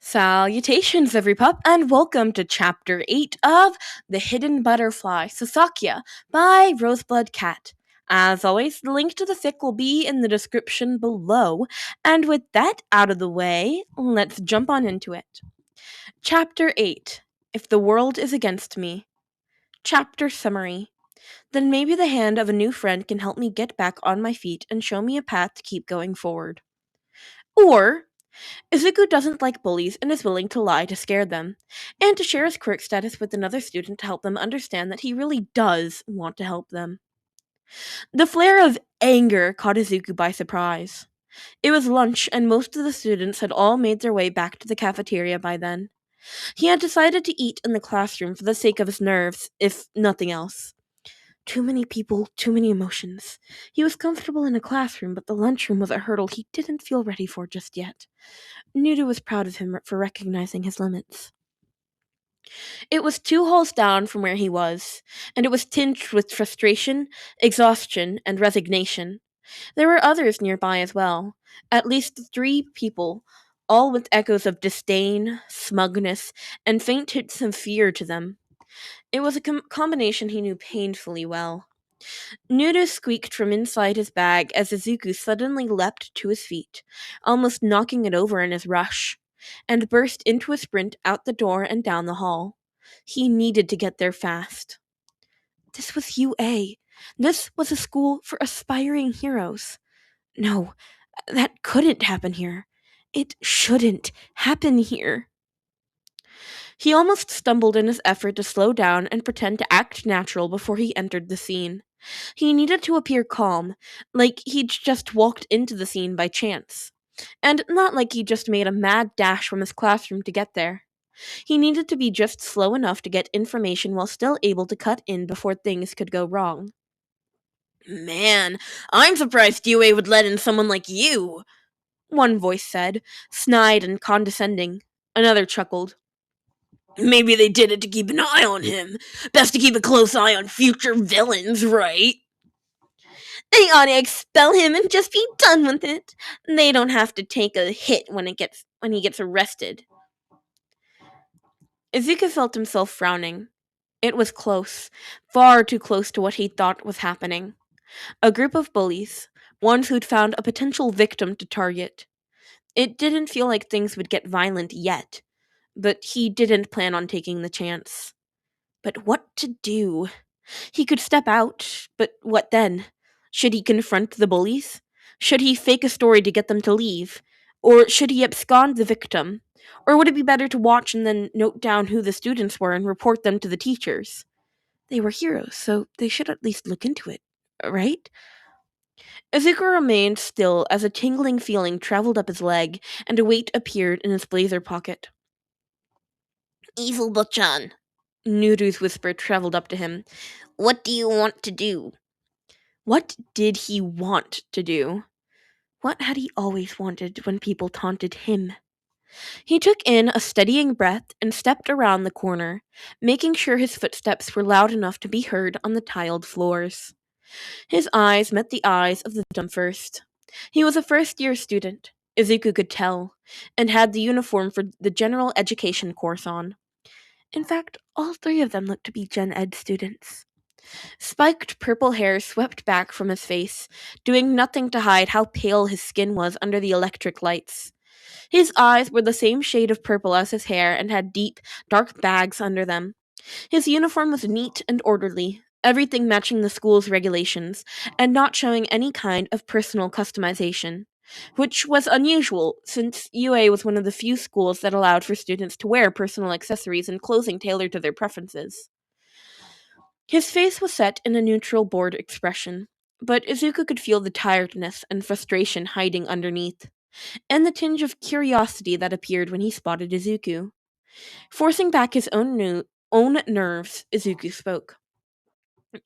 Salutations, every pup, and welcome to Chapter 8 of The Hidden Butterfly, Sasakia, by RoseBloodCat. As always, the link to the fic will be in the description below, and with that out of the way, let's jump on into it. Chapter 8, If the World is Against Me. Chapter Summary. Then maybe the hand of a new friend can help me get back on my feet and show me a path to keep going forward. Or Izuku doesn't like bullies and is willing to lie to scare them, and to share his quirk status with another student to help them understand that he really does want to help them. The flare of anger caught Izuku by surprise. It was lunch, and most of the students had all made their way back to the cafeteria by then. He had decided to eat in the classroom for the sake of his nerves, if nothing else. Too many people, too many emotions. He was comfortable in a classroom, but the lunchroom was a hurdle he didn't feel ready for just yet. Nezu was proud of him for recognizing his limits. It was 2 halls down from where he was, and it was tinged with frustration, exhaustion, and resignation. There were others nearby as well, at least 3 people, all with echoes of disdain, smugness, and faint hints of fear to them. It was a combination he knew painfully well. Nudo squeaked from inside his bag as Izuku suddenly leapt to his feet, almost knocking it over in his rush, and burst into a sprint out the door and down the hall. He needed to get there fast. This was UA. This was a school for aspiring heroes. No, that couldn't happen here. It shouldn't happen here. He almost stumbled in his effort to slow down and pretend to act natural before he entered the scene. He needed to appear calm, like he'd just walked into the scene by chance, and not like he just made a mad dash from his classroom to get there. He needed to be just slow enough to get information while still able to cut in before things could go wrong. Man, I'm surprised UA would let in someone like you, one voice said, snide and condescending. Another chuckled. Maybe they did it to keep an eye on him. Best to keep a close eye on future villains, right? They ought to expel him and just be done with it. They don't have to take a hit when he gets arrested. Izuku felt himself frowning. It was close, far too close to what he thought was happening. A group of bullies, ones who'd found a potential victim to target. It didn't feel like things would get violent yet, but he didn't plan on taking the chance. But what to do? He could step out, but what then? Should he confront the bullies? Should he fake a story to get them to leave? Or should he abscond the victim? Or would it be better to watch and then note down who the students were and report them to the teachers? They were heroes, so they should at least look into it, right? Izuku remained still as a tingling feeling traveled up his leg, and a weight appeared in his blazer pocket. Evil Butchan, Nuru's whisper traveled up to him. What do you want to do? What did he want to do? What had he always wanted when people taunted him? He took in a steadying breath and stepped around the corner, making sure his footsteps were loud enough to be heard on the tiled floors. His eyes met the eyes of the victim first. He was a first-year student, Izuku could tell, and had the uniform for the general education course on. In fact, all 3 of them looked to be Gen Ed students. Spiked purple hair swept back from his face, doing nothing to hide how pale his skin was under the electric lights. His eyes were the same shade of purple as his hair and had deep, dark bags under them. His uniform was neat and orderly, everything matching the school's regulations, and not showing any kind of personal customization, which was unusual since UA was one of the few schools that allowed for students to wear personal accessories and clothing tailored to their preferences. His face was set in a neutral, bored expression, but Izuku could feel the tiredness and frustration hiding underneath, and the tinge of curiosity that appeared when he spotted Izuku. Forcing back his own nerves, Izuku spoke.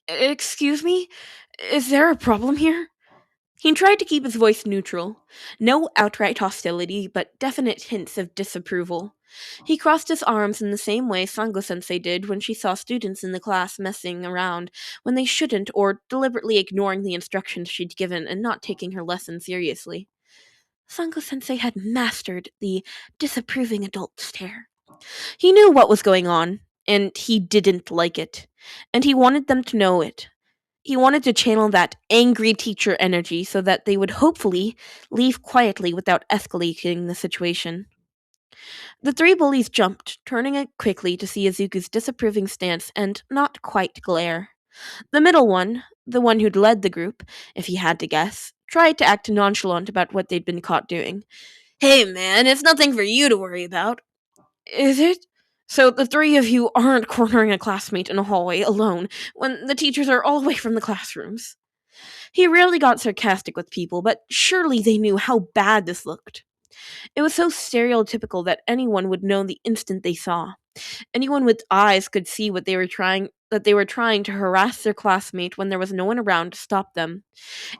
Excuse me? Is there a problem here? He tried to keep his voice neutral. No outright hostility, but definite hints of disapproval. He crossed his arms in the same way Sango-sensei did when she saw students in the class messing around when they shouldn't, or deliberately ignoring the instructions she'd given and not taking her lesson seriously. Sango-sensei had mastered the disapproving adult stare. He knew what was going on, and he didn't like it. And he wanted them to know it. He wanted to channel that angry teacher energy so that they would hopefully leave quietly without escalating the situation. The three bullies jumped, turning it quickly to see Izuku's disapproving stance and not quite glare. The middle one, the one who'd led the group, if he had to guess, tried to act nonchalant about what they'd been caught doing. Hey man, it's nothing for you to worry about. Is it? So the three of you aren't cornering a classmate in a hallway alone when the teachers are all away from the classrooms. He rarely got sarcastic with people, but surely they knew how bad this looked. It was so stereotypical that anyone would know the instant they saw. Anyone with eyes could see what they were trying to harass their classmate when there was no one around to stop them.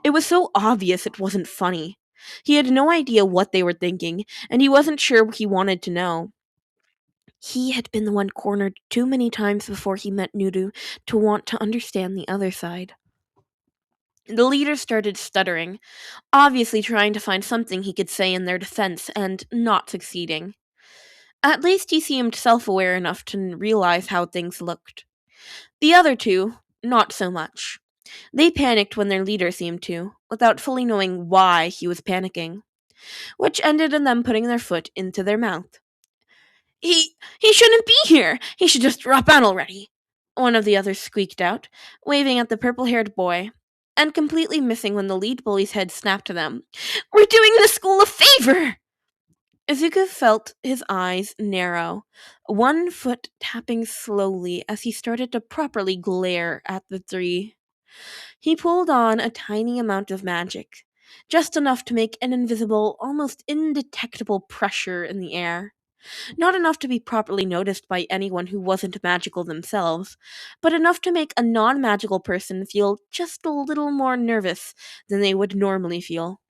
It was so obvious it wasn't funny. He had no idea what they were thinking, and he wasn't sure he wanted to know. He had been the one cornered too many times before he met Nudu to want to understand the other side. The leader started stuttering, obviously trying to find something he could say in their defense and not succeeding. At least he seemed self-aware enough to realize how things looked. The other two, not so much. They panicked when their leader seemed to, without fully knowing why he was panicking, which ended in them putting their foot into their mouth. He shouldn't be here! He should just drop out already! One of the others squeaked out, waving at the purple-haired boy, and completely missing when the lead bully's head snapped to them. We're doing the school a favor! Izuku felt his eyes narrow, one foot tapping slowly as he started to properly glare at the three. He pulled on a tiny amount of magic, just enough to make an invisible, almost indetectable pressure in the air. Not enough to be properly noticed by anyone who wasn't magical themselves, but enough to make a non-magical person feel just a little more nervous than they would normally feel.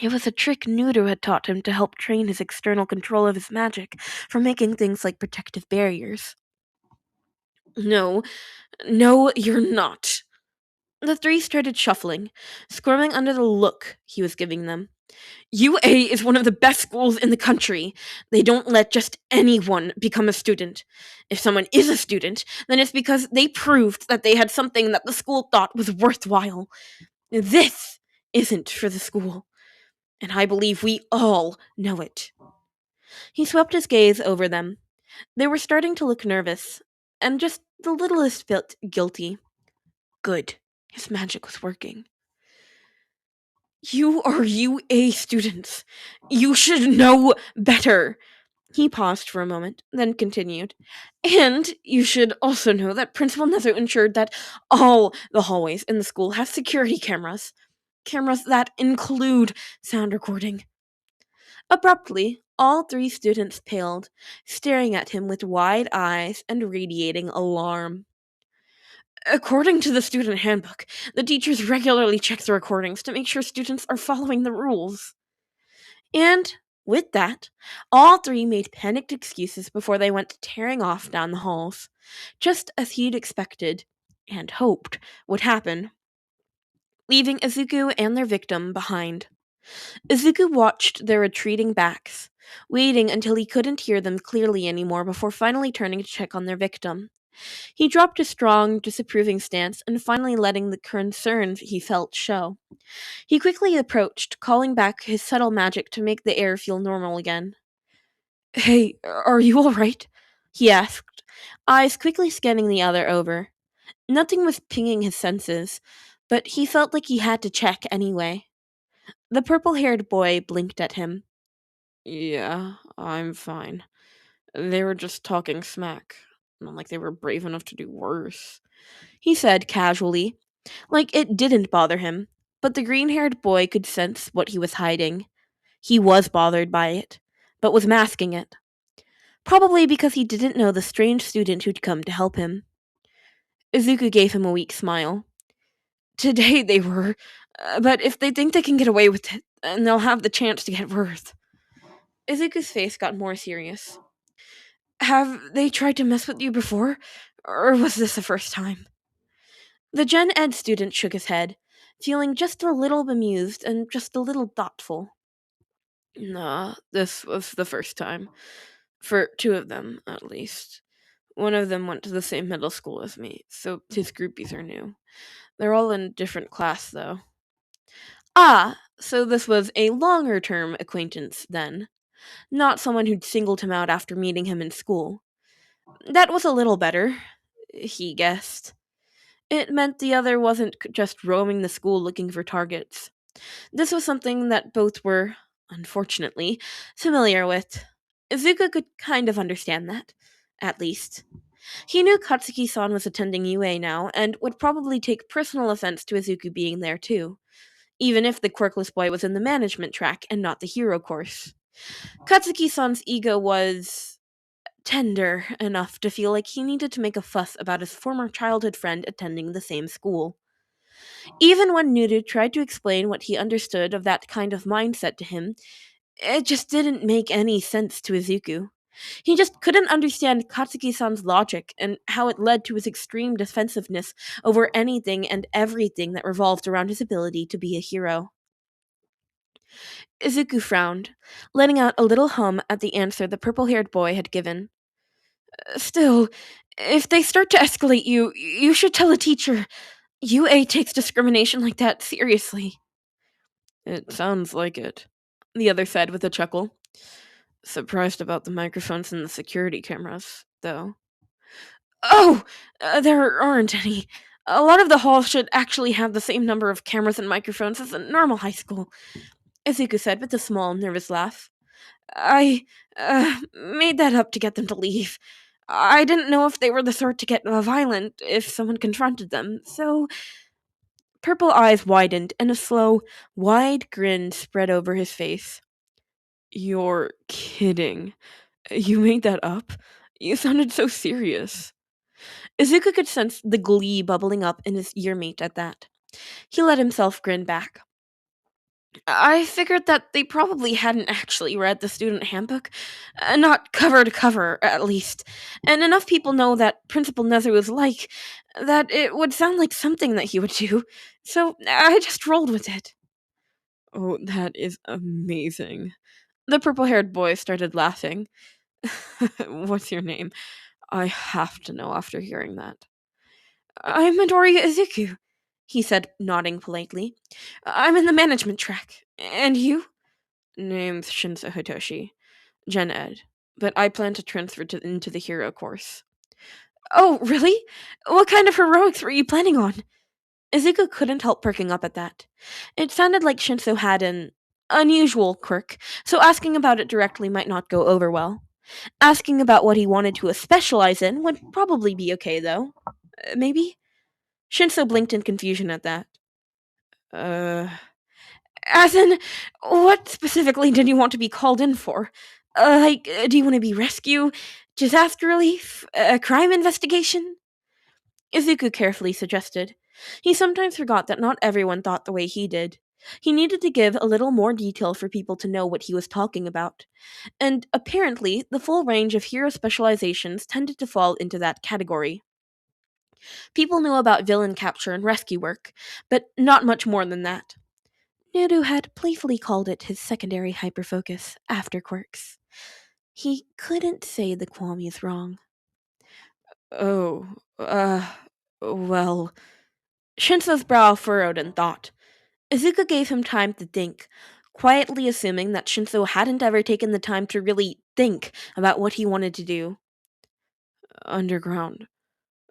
It was a trick Nudo had taught him to help train his external control of his magic for making things like protective barriers. No, you're not. The three started shuffling, squirming under the look he was giving them. UA is one of the best schools in the country. They don't let just anyone become a student. If someone is a student, then it's because they proved that they had something that the school thought was worthwhile. This isn't for the school, and I believe we all know it. He swept his gaze over them. They were starting to look nervous, and just the littlest bit guilty. Good. His magic was working. You are UA students. You should know better. He paused for a moment, then continued. And you should also know that Principal Nezu ensured that all the hallways in the school have security cameras. Cameras that include sound recording. Abruptly, all three students paled, staring at him with wide eyes and radiating alarm. According to the student handbook, the teachers regularly check the recordings to make sure students are following the rules. And with that, all three made panicked excuses before they went tearing off down the halls, just as he'd expected and hoped would happen, leaving Izuku and their victim behind. Izuku watched their retreating backs, waiting until he couldn't hear them clearly anymore before finally turning to check on their victim. He dropped a strong, disapproving stance and finally letting the concern he felt show. He quickly approached, calling back his subtle magic to make the air feel normal again. Hey, are you alright? He asked, eyes quickly scanning the other over. Nothing was pinging his senses, but he felt like he had to check anyway. The purple-haired boy blinked at him. Yeah, I'm fine. They were just talking smack. Not like they were brave enough to do worse, he said casually, like it didn't bother him, but the green-haired boy could sense what he was hiding. He was bothered by it, but was masking it. Probably because he didn't know the strange student who'd come to help him. Izuku gave him a weak smile. Today they were, but if they think they can get away with it, then they'll have the chance to get worse. Izuku's face got more serious. Have they tried to mess with you before, or was this the first time? The Gen Ed student shook his head, feeling just a little bemused and just a little thoughtful. Nah, this was the first time. For two of them, at least. One of them went to the same middle school as me, so his groupies are new. They're all in different class, though. Ah, so this was a longer term acquaintance, then. Not someone who'd singled him out after meeting him in school. That was a little better, he guessed. It meant the other wasn't just roaming the school looking for targets. This was something that both were, unfortunately, familiar with. Izuka could kind of understand that, at least. He knew Katsuki-san was attending UA now, and would probably take personal offense to Izuku being there too, even if the quirkless boy was in the management track and not the hero course. Katsuki-san's ego was tender enough to feel like he needed to make a fuss about his former childhood friend attending the same school. Even when Nuru tried to explain what he understood of that kind of mindset to him, it just didn't make any sense to Izuku. He just couldn't understand Katsuki-san's logic and how it led to his extreme defensiveness over anything and everything that revolved around his ability to be a hero. Izuku frowned, letting out a little hum at the answer the purple-haired boy had given. Still, if they start to escalate you, you should tell a teacher. UA takes discrimination like that seriously. It sounds like it, the other said with a chuckle. Surprised about the microphones and the security cameras, though. Oh! There aren't any. A lot of the halls should actually have the same number of cameras and microphones as a normal high school, Izuku said with a small, nervous laugh. I, made that up to get them to leave. I didn't know if they were the sort to get violent if someone confronted them, so. Purple eyes widened and a slow, wide grin spread over his face. You're kidding. You made that up? You sounded so serious. Izuku could sense the glee bubbling up in his earmate at that. He let himself grin back. I figured that they probably hadn't actually read the student handbook. Not cover to cover, at least. And enough people know that Principal Nezu is like, that it would sound like something that he would do. So I just rolled with it. Oh, that is amazing. The purple-haired boy started laughing. What's your name? I have to know after hearing that. I'm Midori Izuku, he said, nodding politely. I'm in the management track. And you? Name's Shinsou Hitoshi. Gen Ed. But I plan to transfer into the hero course. Oh, really? What kind of heroics were you planning on? Izuku couldn't help perking up at that. It sounded like Shinso had an unusual quirk, so asking about it directly might not go over well. Asking about what he wanted to specialize in would probably be okay, though. Maybe? Shinso blinked in confusion at that. As in, what specifically did you want to be called in for? Do you want to be rescue, disaster relief, a crime investigation? Izuku carefully suggested. He sometimes forgot that not everyone thought the way he did. He needed to give a little more detail for people to know what he was talking about. And apparently, the full range of hero specializations tended to fall into that category. People knew about villain capture and rescue work, but not much more than that. Neru had playfully called it his secondary hyperfocus, after quirks. He couldn't say the Kwamis wrong. Oh, well. Shinso's brow furrowed in thought. Izuku gave him time to think, quietly assuming that Shinso hadn't ever taken the time to really think about what he wanted to do. Underground.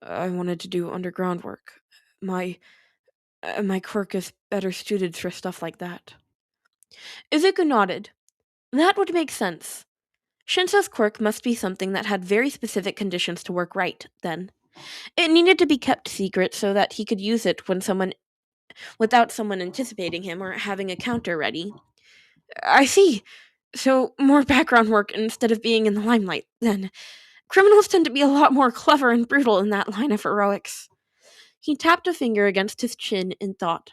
I wanted to do underground work. My quirk is better suited for stuff like that. Izuku nodded. That would make sense. Shinso's quirk must be something that had very specific conditions to work right, then. It needed to be kept secret so that he could use it without someone anticipating him or having a counter ready. I see. So, more background work instead of being in the limelight, then. Criminals tend to be a lot more clever and brutal in that line of heroics. He tapped a finger against his chin in thought.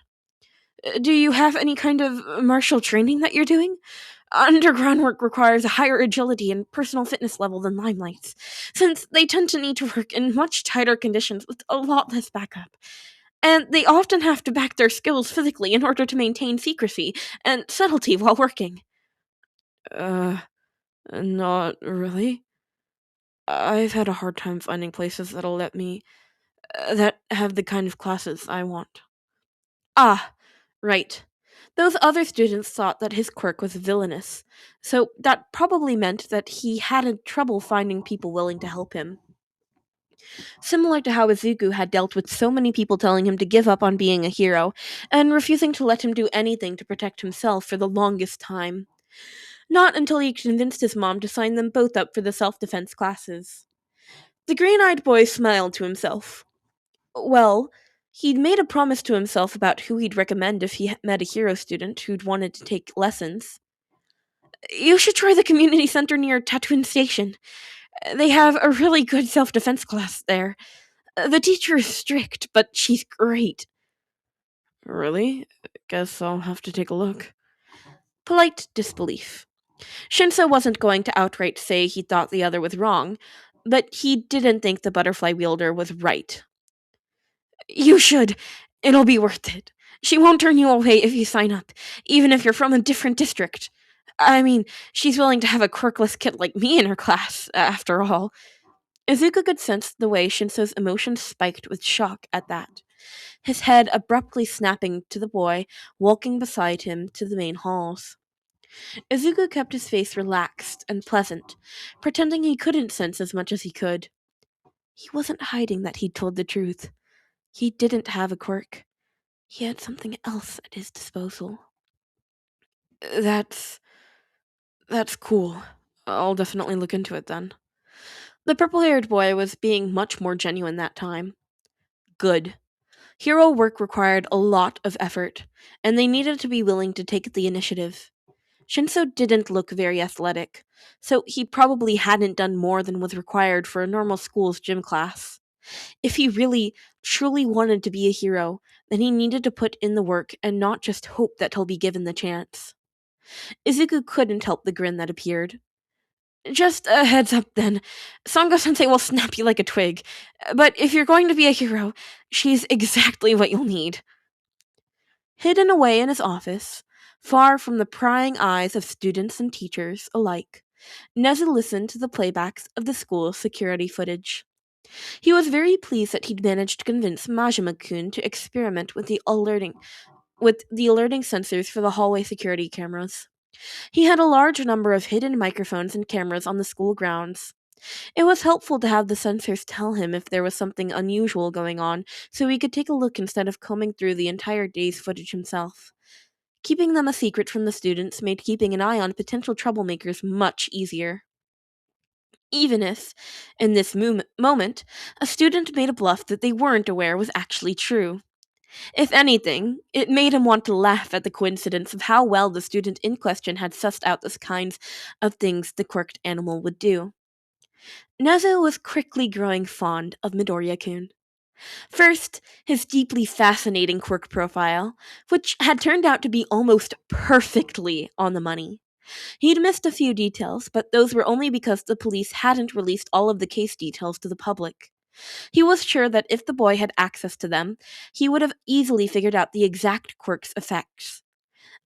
Do you have any kind of martial training that you're doing? Underground work requires a higher agility and personal fitness level than limelights, since they tend to need to work in much tighter conditions with a lot less backup. And they often have to back their skills physically in order to maintain secrecy and subtlety while working. Uh, not really. I've had a hard time finding places that'll let me, that have the kind of classes I want. Ah, right. Those other students thought that his quirk was villainous, so that probably meant that he had trouble finding people willing to help him. Similar to how Izuku had dealt with so many people telling him to give up on being a hero, and refusing to let him do anything to protect himself for the longest time. Not until he convinced his mom to sign them both up for the self-defense classes. The green-eyed boy smiled to himself. Well, he'd made a promise to himself about who he'd recommend if he met a hero student who'd wanted to take lessons. You should try the community center near Tatooine Station. They have a really good self-defense class there. The teacher is strict, but she's great. Really? Guess I'll have to take a look. Polite disbelief. Shinso wasn't going to outright say he thought the other was wrong, but he didn't think the butterfly wielder was right. You should. It'll be worth it. She won't turn you away if you sign up, even if you're from a different district. I mean, she's willing to have a quirkless kid like me in her class, after all. Izuku could sense the way Shinso's emotions spiked with shock at that, his head abruptly snapping to the boy walking beside him to the main halls. Izuku kept his face relaxed and pleasant, pretending he couldn't sense as much as he could. He wasn't hiding that he'd told the truth. He didn't have a quirk. He had something else at his disposal. That's that's cool. I'll definitely look into it then. The purple-haired boy was being much more genuine that time. Good. Hero work required a lot of effort, and they needed to be willing to take the initiative. Shinso didn't look very athletic, so he probably hadn't done more than was required for a normal school's gym class. If he really, truly wanted to be a hero, then he needed to put in the work and not just hope that he'll be given the chance. Izuku couldn't help the grin that appeared. Just a heads up then. Sango sensei will snap you like a twig, but if you're going to be a hero, she's exactly what you'll need. Hidden away in his office, far from the prying eyes of students and teachers alike, Nezu listened to the playbacks of the school's security footage. He was very pleased that he'd managed to convince Majima-kun to experiment with the alerting sensors for the hallway security cameras. He had a large number of hidden microphones and cameras on the school grounds. It was helpful to have the sensors tell him if there was something unusual going on, so he could take a look instead of combing through the entire day's footage himself. Keeping them a secret from the students made keeping an eye on potential troublemakers much easier. Even if, in this moment, a student made a bluff that they weren't aware was actually true. If anything, it made him want to laugh at the coincidence of how well the student in question had sussed out the kinds of things the quirked animal would do. Nezu was quickly growing fond of Midoriya-kun. First, his deeply fascinating quirk profile, which had turned out to be almost perfectly on the money. He'd missed a few details, but those were only because the police hadn't released all of the case details to the public. He was sure that if the boy had access to them, he would have easily figured out the exact quirk's effects.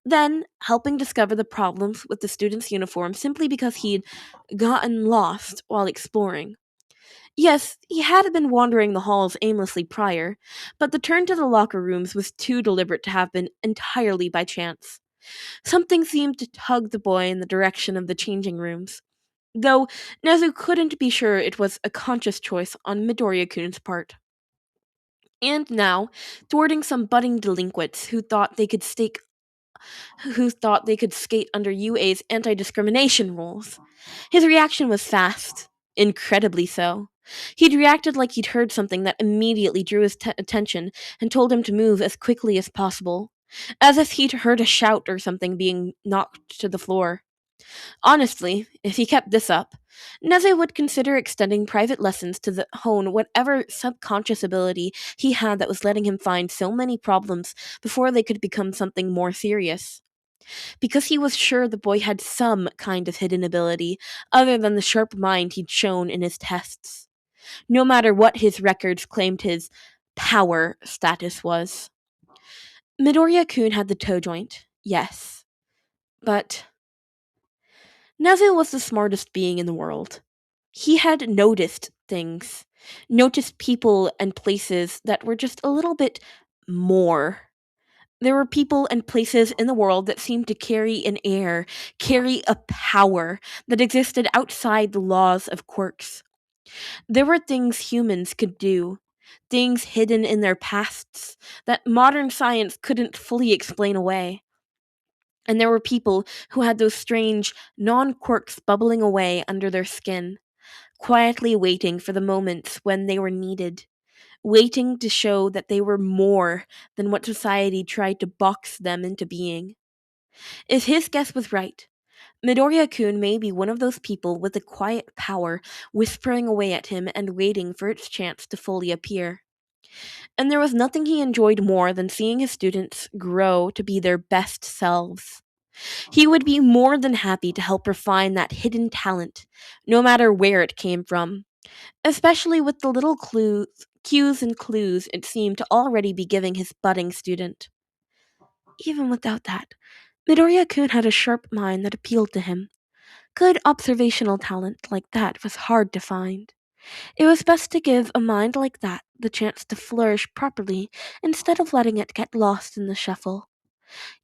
Then, helping discover the problems with the student's uniform simply because he'd gotten lost while exploring. Yes, he had been wandering the halls aimlessly prior, but the turn to the locker rooms was too deliberate to have been entirely by chance. Something seemed to tug the boy in the direction of the changing rooms, though Nezu couldn't be sure it was a conscious choice on Midoriya-kun's part. And now, thwarting some budding delinquents who thought they could skate under UA's anti-discrimination rules. His reaction was fast, incredibly so. He'd reacted like he'd heard something that immediately drew his attention and told him to move as quickly as possible, as if he'd heard a shout or something being knocked to the floor. Honestly, if he kept this up, Neze would consider extending private lessons to hone whatever subconscious ability he had that was letting him find so many problems before they could become something more serious. Because he was sure the boy had some kind of hidden ability other than the sharp mind he'd shown in his tests, no matter what his records claimed his power status was. Midoriya-kun had the toe joint, yes, but Nezu was the smartest being in the world. He had noticed things, noticed people and places that were just a little bit more. There were people and places in the world that seemed to carry an air, carry a power that existed outside the laws of quirks. There were things humans could do, things hidden in their pasts that modern science couldn't fully explain away. And there were people who had those strange non quirks bubbling away under their skin, quietly waiting for the moments when they were needed, waiting to show that they were more than what society tried to box them into being. If his guess was right, Midoriya-kun may be one of those people with a quiet power whispering away at him and waiting for its chance to fully appear. And there was nothing he enjoyed more than seeing his students grow to be their best selves. He would be more than happy to help refine that hidden talent, no matter where it came from, especially with the little cues and clues it seemed to already be giving his budding student. Even without that, Midoriya-kun had a sharp mind that appealed to him. Good observational talent like that was hard to find. It was best to give a mind like that the chance to flourish properly instead of letting it get lost in the shuffle.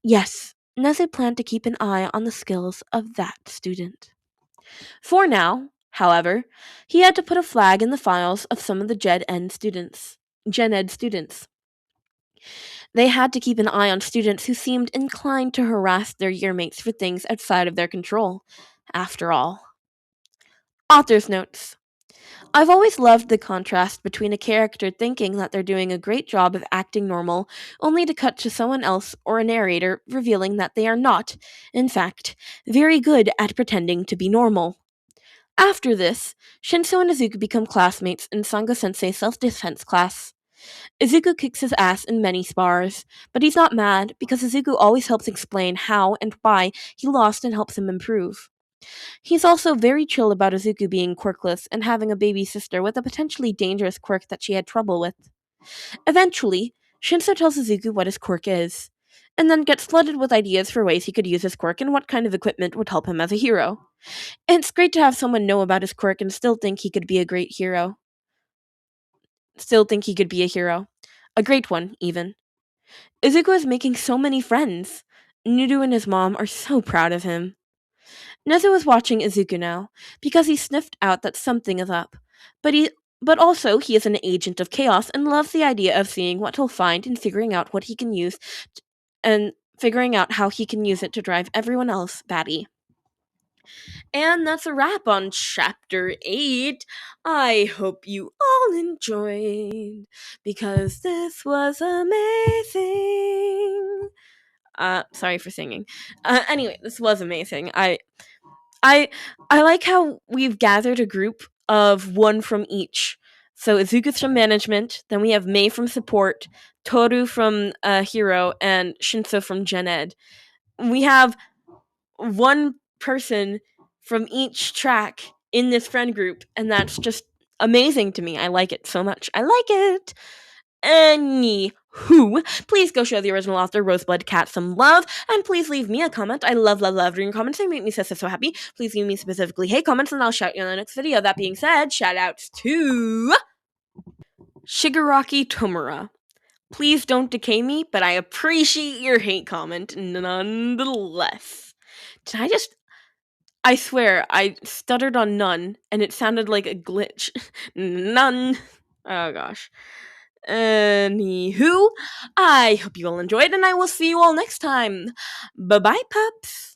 Yes, Nezu planned to keep an eye on the skills of that student. For now, however, he had to put a flag in the files of some of the Gen Ed students. They had to keep an eye on students who seemed inclined to harass their yearmates for things outside of their control. After all. Author's notes. I've always loved the contrast between a character thinking that they're doing a great job of acting normal, only to cut to someone else or a narrator revealing that they are not, in fact, very good at pretending to be normal. After this, Shinso and Izuku become classmates in Sango Sensei's self-defense class. Izuku kicks his ass in many spars, but he's not mad because Izuku always helps explain how and why he lost and helps him improve. He's also very chill about Izuku being quirkless and having a baby sister with a potentially dangerous quirk that she had trouble with. Eventually, Shinso tells Izuku what his quirk is, and then gets flooded with ideas for ways he could use his quirk and what kind of equipment would help him as a hero. It's great to have someone know about his quirk and still think he could be a great hero. Still think he could be a hero. A great one, even. Izuku is making so many friends. Nudu and his mom are so proud of him. Nezu is watching Izuku now, because he sniffed out that something is up. But also he is an agent of chaos and loves the idea of seeing what he'll find and figuring out what he can use and figuring out how he can use it to drive everyone else batty. And that's a wrap on Chapter 8. I hope you all enjoyed, because this was amazing. Sorry for singing. Anyway, this was amazing. I like how we've gathered a group of one from each. So Izuku's from management, then we have Mei from support, Toru from hero, and Shinso from Gen Ed. We have one person from each track in this friend group, and that's just amazing to me. I like it so much. I like it. Anywho, please go show the original author, RoseBloodCat, some love, and please leave me a comment. I love reading comments. They make me so happy. Please give me specifically hey comments, and I'll shout you in the next video. That being said, shout outs to Shigaraki Tomura. Please don't decay me, but I appreciate your hate comment nonetheless. I swear, I stuttered on none, and it sounded like a glitch. None. Oh gosh. Anywho, I hope you all enjoyed, and I will see you all next time. Bye-bye, pups!